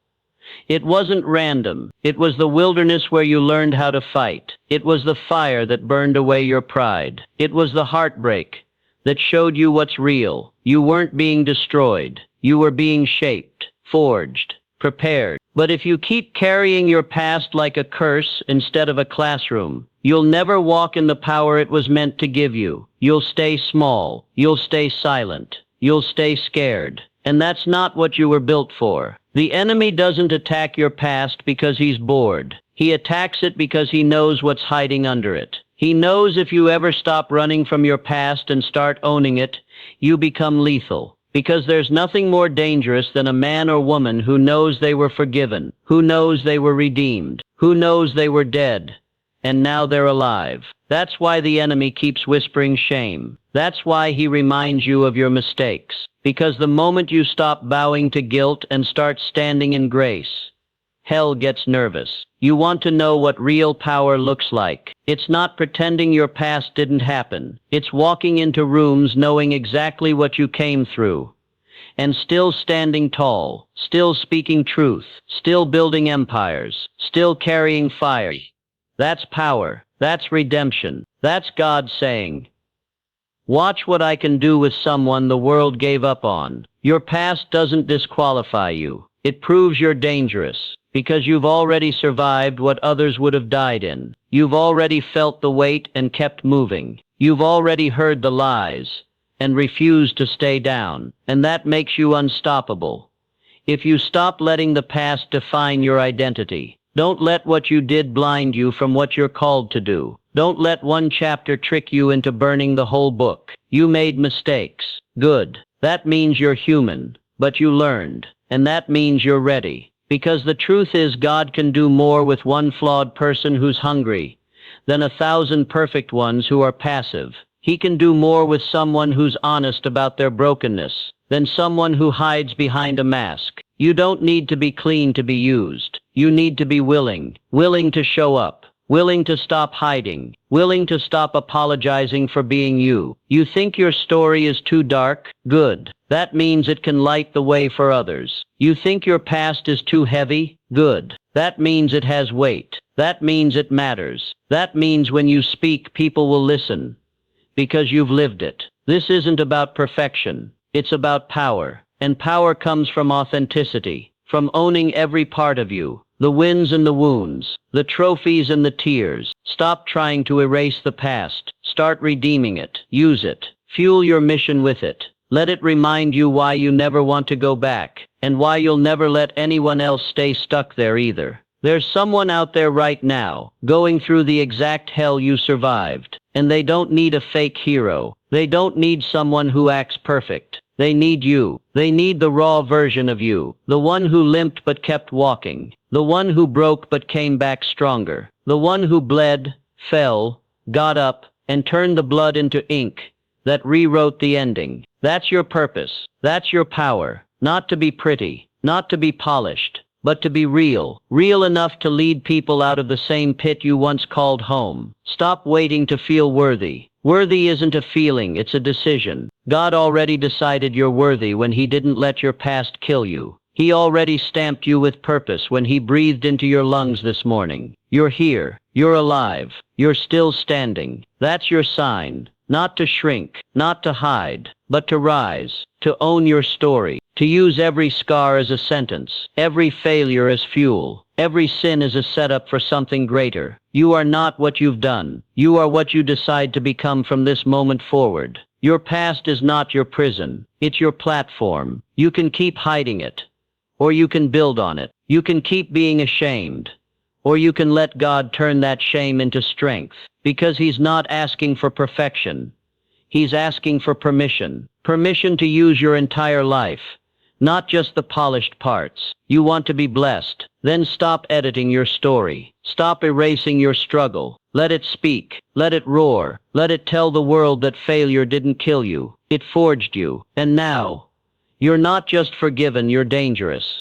It wasn't random. It was the wilderness where you learned how to fight. It was the fire that burned away your pride. It was the heartbreak that showed you what's real. You weren't being destroyed. You were being shaped, forged, prepared. But if you keep carrying your past like a curse instead of a classroom, you'll never walk in the power it was meant to give you. You'll stay small. You'll stay silent. You'll stay scared. And that's not what you were built for. The enemy doesn't attack your past because he's bored. He attacks it because he knows what's hiding under it. He knows if you ever stop running from your past and start owning it, you become lethal. Because there's nothing more dangerous than a man or woman who knows they were forgiven, who knows they were redeemed, who knows they were dead, and now they're alive. That's why the enemy keeps whispering shame. That's why he reminds you of your mistakes. Because the moment you stop bowing to guilt and start standing in grace, hell gets nervous. You want to know what real power looks like. It's not pretending your past didn't happen. It's walking into rooms knowing exactly what you came through, and still standing tall, still speaking truth, still building empires, still carrying fire. That's power. That's redemption. That's God saying, watch what I can do with someone the world gave up on. Your past doesn't disqualify you. It proves you're dangerous, because you've already survived what others would have died in. You've already felt the weight and kept moving. You've already heard the lies and refused to stay down, and that makes you unstoppable. If you stop letting the past define your identity, don't let what you did blind you from what you're called to do. Don't let one chapter trick you into burning the whole book. You made mistakes. Good. That means you're human. But you learned. And that means you're ready. Because the truth is God can do more with one flawed person who's hungry than 1,000 perfect ones who are passive. He can do more with someone who's honest about their brokenness than someone who hides behind a mask. You don't need to be clean to be used. You need to be willing to show up. Willing to stop hiding, willing to stop apologizing for being you. You think your story is too dark? Good. That means it can light the way for others. You think your past is too heavy? Good. That means it has weight. That means it matters. That means when you speak, people will listen, because you've lived it. This isn't about perfection. It's about power. And power comes from authenticity, from owning every part of you. The wins and the wounds, the trophies and the tears. Stop trying to erase the past. Start redeeming it. Use it. Fuel your mission with it. Let it remind you why you never want to go back, and why you'll never let anyone else stay stuck there either. There's someone out there right now, going through the exact hell you survived, and they don't need a fake hero. They don't need someone who acts perfect. They need you. They need the raw version of you, the one who limped but kept walking, the one who broke but came back stronger, the one who bled, fell, got up, and turned the blood into ink that rewrote the ending. That's your purpose. That's your power. Not to be pretty, not to be polished, but to be real. Real enough to lead people out of the same pit you once called home. Stop waiting to feel worthy. Worthy isn't a feeling, it's a decision. God already decided you're worthy when He didn't let your past kill you. He already stamped you with purpose when he breathed into your lungs this morning. You're here. You're alive. You're still standing. That's your sign. Not to shrink, not to hide, but to rise, to own your story, to use every scar as a sentence, every failure as fuel, every sin as a setup for something greater. You are not what you've done. You are what you decide to become from this moment forward. Your past is not your prison. It's your platform. You can keep hiding it, or you can build on it. You can keep being ashamed, or you can let God turn that shame into strength, because He's not asking for perfection. He's asking for permission. Permission to use your entire life, not just the polished parts. You want to be blessed? Then stop editing your story. Stop erasing your struggle. Let it speak. Let it roar. Let it tell the world that failure didn't kill you. It forged you. And now, you're not just forgiven, you're dangerous.